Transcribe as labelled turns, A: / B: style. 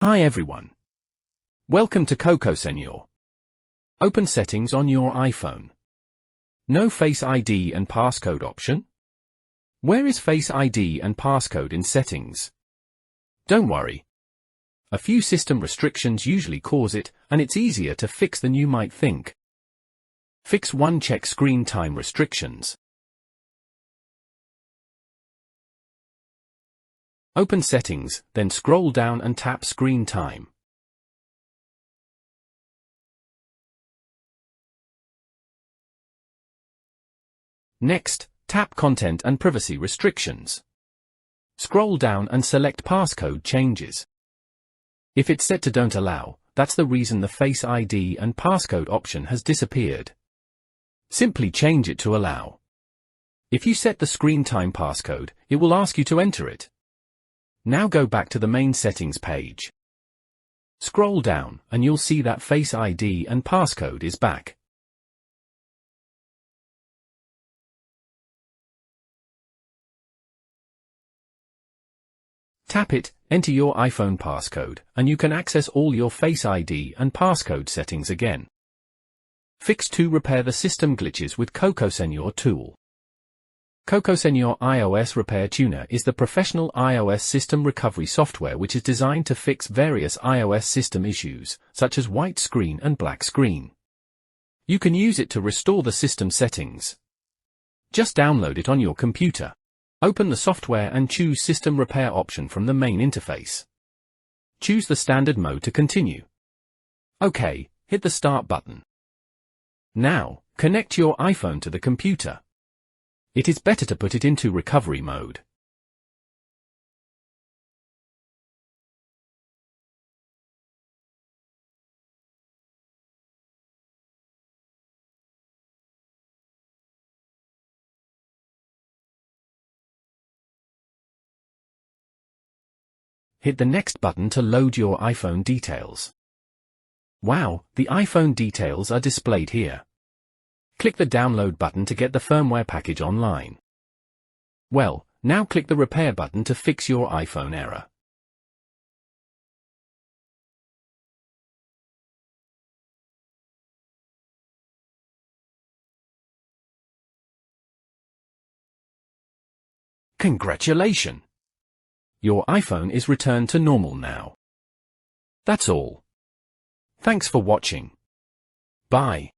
A: Hi everyone. Welcome to Cocosenor. Open Settings on your iPhone. No Face ID and Passcode option? Where is Face ID and Passcode in Settings? Don't worry. A few system restrictions usually cause it, and it's easier to fix than you might think. Fix 1. Check screen time restrictions. Open Settings, then scroll down and tap Screen Time. Next, tap Content and Privacy Restrictions. Scroll down and select Passcode Changes. If it's set to Don't Allow, that's the reason the Face ID and Passcode option has disappeared. Simply change it to Allow. If you set the Screen Time passcode, it will ask you to enter it. Now go back to the main settings page. Scroll down, and you'll see that Face ID and Passcode is back. Tap it, enter your iPhone passcode, and you can access all your Face ID and Passcode settings again. Fix 2. Repair the system glitches with Cocosenor tool. Cocosenor iOS Repair Tuner is the professional iOS system recovery software which is designed to fix various iOS system issues, such as white screen and black screen. You can use it to restore the system settings. Just download it on your computer. Open the software and choose System Repair option from the main interface. Choose the standard mode to continue. OK, hit the Start button. Now, connect your iPhone to the computer. It is better to put it into recovery mode. Hit the Next button to load your iPhone details. Wow, the iPhone details are displayed here. Click the Download button to get the firmware package online. Well, now click the Repair button to fix your iPhone error. Congratulations! Your iPhone is returned to normal now. That's all. Thanks for watching. Bye.